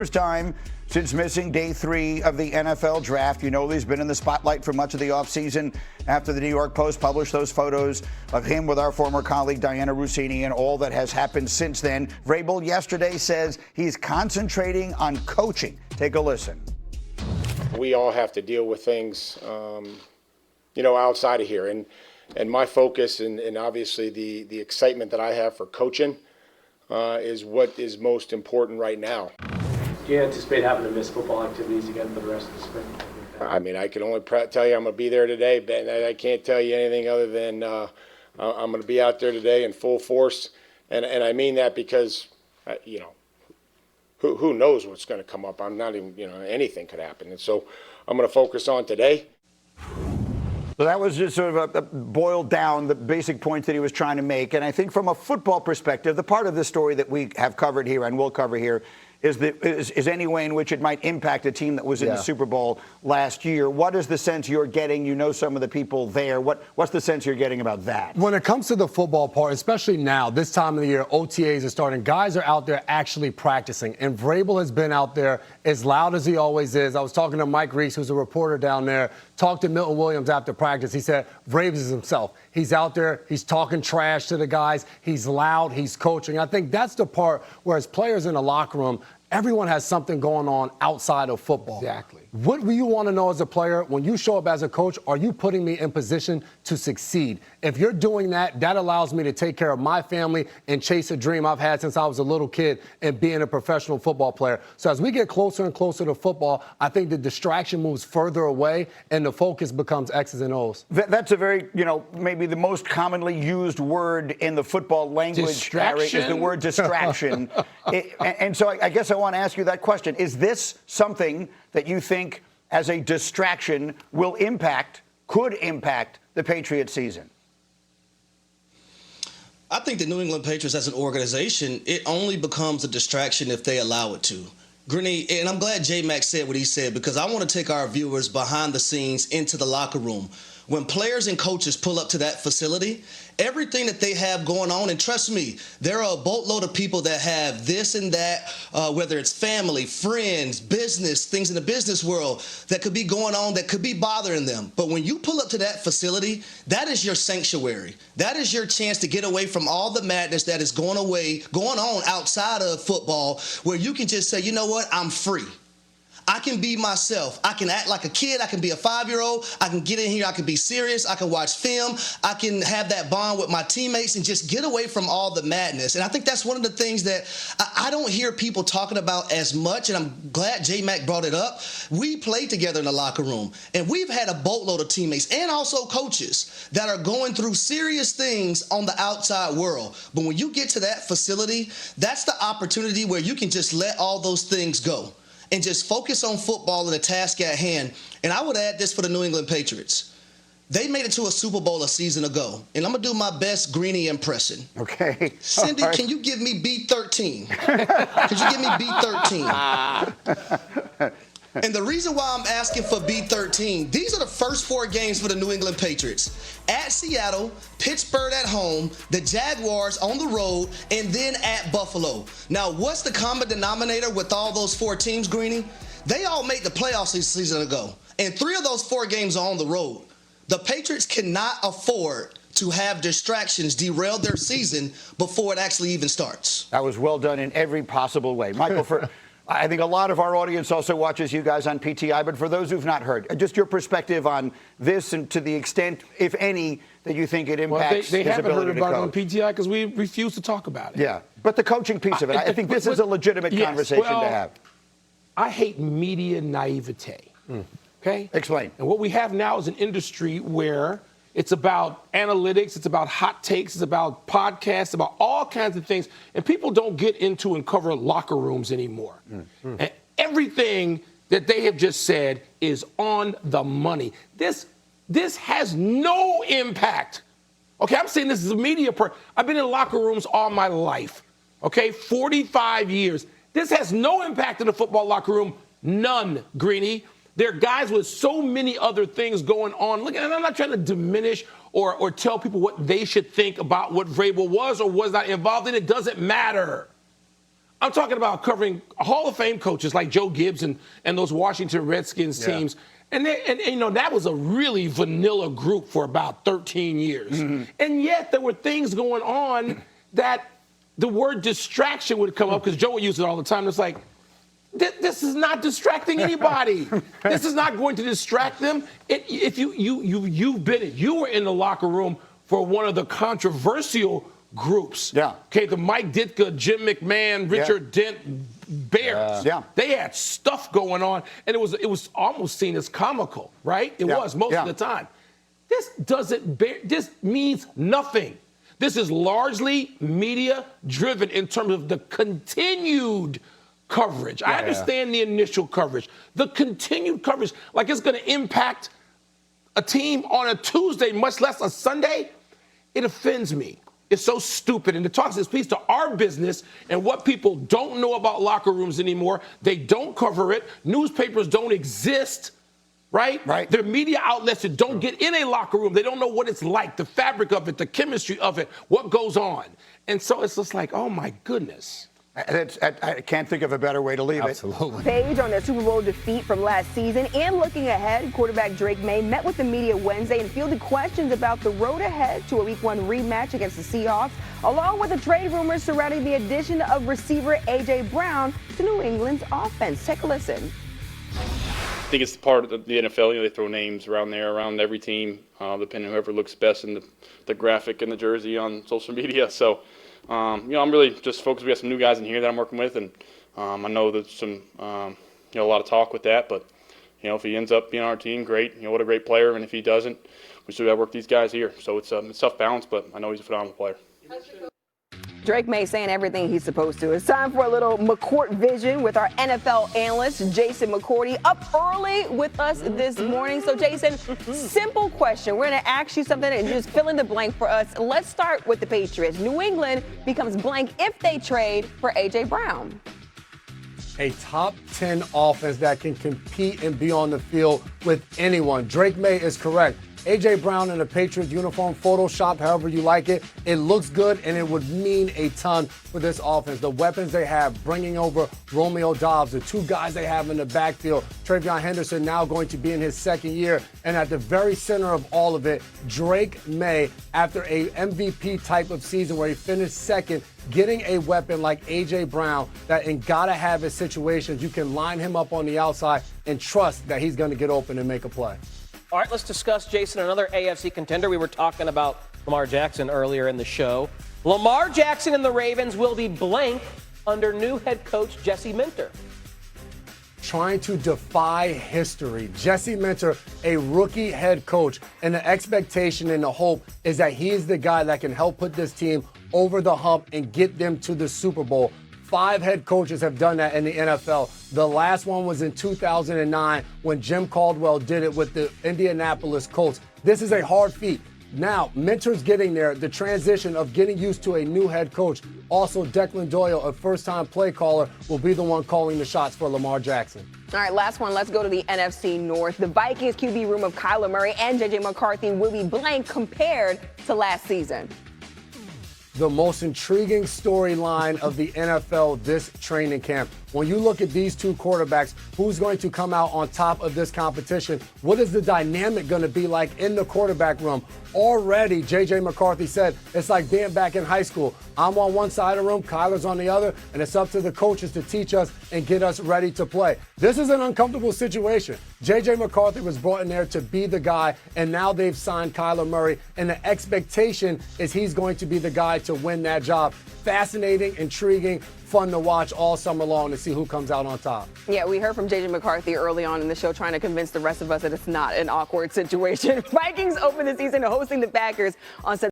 First time since missing day 3 of the NFL draft. You know he's been in the spotlight for much of the offseason after the New York Post published those photos of him with our former colleague Diana Russini and all that has happened since then. Vrabel yesterday says he's concentrating on coaching. Take a listen. We all have to deal with things, outside of here. And my focus and obviously the excitement that I have for coaching is what is most important right now. Do you anticipate having to miss football activities again for the rest of the spring? I mean, I can only tell you I'm going to be there today, but I can't tell you anything other than I'm going to be out there today in full force. And I mean that because, who knows what's going to come up. I'm not even, anything could happen. And so I'm going to focus on today. So that was just sort of a boiled down the basic points that he was trying to make. And I think from a football perspective, the part of the story that we have covered here and will cover here is any way in which it might impact a team that was in the Super Bowl last year. What is the sense you're getting? You know some of the people there. What's the sense you're getting about that? When it comes to the football part, especially now, this time of the year, OTAs are starting. Guys are out there actually practicing. And Vrabel has been out there as loud as he always is. I was talking to Mike Reese, who's a reporter down there, talked to Milton Williams after practice. He said Vrabel is himself. He's out there. He's talking trash to the guys. He's loud. He's coaching. I think that's the part where as players in the locker room, everyone has something going on outside of football. Exactly. What do you want to know as a player? When you show up as a coach, are you putting me in position to succeed? If you're doing that, that allows me to take care of my family and chase a dream I've had since I was a little kid and being a professional football player. So as we get closer and closer to football, I think the distraction moves further away and the focus becomes X's and O's. That's a very, maybe the most commonly used word in the football language, Harry, is the word distraction. And so I guess I want to ask you that question. Is this something that you think as a distraction could impact the Patriots season? I think the New England Patriots as an organization, it only becomes a distraction if they allow it to. Grinny, and I'm glad J-Mac said what he said because I want to take our viewers behind the scenes into the locker room. When players and coaches pull up to that facility, everything that they have going on, and trust me, there are a boatload of people that have this and that, whether it's family, friends, business, things in the business world that could be going on that could be bothering them. But when you pull up to that facility, that is your sanctuary. That is your chance to get away from all the madness that is going on outside of football, where you can just say, you know what, I'm free. I can be myself. I can act like a kid. I can be a 5-year-old. I can get in here. I can be serious. I can watch film. I can have that bond with my teammates and just get away from all the madness. And I think that's one of the things that I don't hear people talking about as much, and I'm glad J-Mac brought it up. We play together in the locker room, and we've had a boatload of teammates and also coaches that are going through serious things on the outside world. But when you get to that facility, that's the opportunity where you can just let all those things go and just focus on football and the task at hand. And I would add this for the New England Patriots. They made it to a Super Bowl a season ago, and I'm going to do my best Greeny impression. Okay. Cindy, right. Can you give me B13? Could you give me B13? And the reason why I'm asking for B13, these are the first 4 games for the New England Patriots. At Seattle, Pittsburgh at home, the Jaguars on the road, and then at Buffalo. Now, what's the common denominator with all those 4 teams, Greeny? They all made the playoffs a season ago, and 3 of those 4 games are on the road. The Patriots cannot afford to have distractions derail their season before it actually even starts. That was well done in every possible way. Michael, I think a lot of our audience also watches you guys on PTI, but for those who've not heard, just your perspective on this and to the extent, if any, that you think it impacts they his haven't ability heard about to it on coach. PTI because we refuse to talk about it. Yeah, but the coaching piece of it, I think this is a legitimate conversation to have. I hate media naivete, okay? Explain. And what we have now is an industry where it's about analytics, it's about hot takes, it's about podcasts, about all kinds of things. And people don't get into and cover locker rooms anymore. And everything that they have just said is on the money. This has no impact. Okay, I'm saying this is a media I've been in locker rooms all my life. Okay, 45 years. This has no impact in the football locker room. None, Greeny. There are guys with so many other things going on. Look, and I'm not trying to diminish or tell people what they should think about what Vrabel was or was not involved in. It doesn't matter. I'm talking about covering Hall of Fame coaches like Joe Gibbs and those Washington Redskins teams. And you know, that was a really vanilla group for about 13 years. Mm-hmm. And yet there were things going on that the word distraction would come up, because Joe would use it all the time. It's like, this is not distracting anybody. This is not going to distract them. If you were in the locker room for one of the controversial groups. Yeah. Okay, the Mike Ditka, Jim McMahon, Richard Dent Bears. Yeah. They had stuff going on, and it was almost seen as comical, right? It was most of the time. This means nothing. This is largely media driven in terms of the continued coverage. I understand the initial coverage. The continued coverage, like it's going to impact a team on a Tuesday, much less a Sunday, it offends me. It's so stupid. And it speaks to our business and what people don't know about locker rooms anymore. They don't cover it. Newspapers don't exist, right? Right. They're media outlets that don't get in a locker room. They don't know what it's like, the fabric of it, the chemistry of it, what goes on. And so it's just like, oh, my goodness. I can't think of a better way to leave it. Page on their Super Bowl defeat from last season and looking ahead, quarterback Drake May met with the media Wednesday and fielded questions about the road ahead to a Week 1 rematch against the Seahawks, along with the trade rumors surrounding the addition of receiver A.J.Brown to New England's offense. Take a listen. I think it's part of the NFL. You know, they throw names around there, around every team, depending on whoever looks best in the graphic and the jersey on social media. So, you know, I'm really just focused. We got some new guys in here that I'm working with, and I know there's some, you know, a lot of talk with that. But, you know, if he ends up being on our team, great. You know, what a great player. And if he doesn't, we still got to work these guys here. So it's tough balance, but I know he's a phenomenal player. Drake May saying everything he's supposed to. It's time for a little McCourt Vision with our NFL analyst, Jason McCourty, up early with us this morning. So, Jason, simple question. We're going to ask you something and just fill in the blank for us. Let's start with the Patriots. New England becomes blank if they trade for A.J. Brown. A top 10 offense that can compete and be on the field with anyone. Drake May is correct. A.J. Brown in a Patriots uniform, Photoshop, however you like it. It looks good, and it would mean a ton for this offense. The weapons they have, bringing over Romeo Doubs, the two guys they have in the backfield, Travion Henderson now going to be in his second year. And at the very center of all of it, Drake May, after a MVP type of season where he finished second, getting a weapon like A.J. Brown that in gotta-have his situations, you can line him up on the outside and trust that he's going to get open and make a play. All right, let's discuss, Jason, another AFC contender. We were talking about Lamar Jackson earlier in the show. Lamar Jackson and the Ravens will be blank under new head coach Jesse Minter. Trying to defy history. Jesse Minter, a rookie head coach, and the expectation and the hope is that he is the guy that can help put this team over the hump and get them to the Super Bowl. 5 head coaches have done that in the NFL. The last one was in 2009 when Jim Caldwell did it with the Indianapolis Colts. This is a hard feat. Now, Minter's getting there. The transition of getting used to a new head coach. Also, Declan Doyle, a first-time play caller, will be the one calling the shots for Lamar Jackson. All right, last one. Let's go to the NFC North. The Vikings QB room of Kyler Murray and J.J. McCarthy will be blank compared to last season. The most intriguing storyline of the NFL this training camp. When you look at these two quarterbacks, who's going to come out on top of this competition? What is the dynamic going to be like in the quarterback room? Already, J.J. McCarthy said it's like being back in high school. I'm on one side of the room, Kyler's on the other, and it's up to the coaches to teach us and get us ready to play. This is an uncomfortable situation. J.J. McCarthy was brought in there to be the guy, and now they've signed Kyler Murray, and the expectation is he's going to be the guy to win that job. Fascinating, intriguing, fun to watch all summer long to see who comes out on top. Yeah, we heard from J.J. McCarthy early on in the show trying to convince the rest of us that it's not an awkward situation. Vikings open the season hosting the Packers on September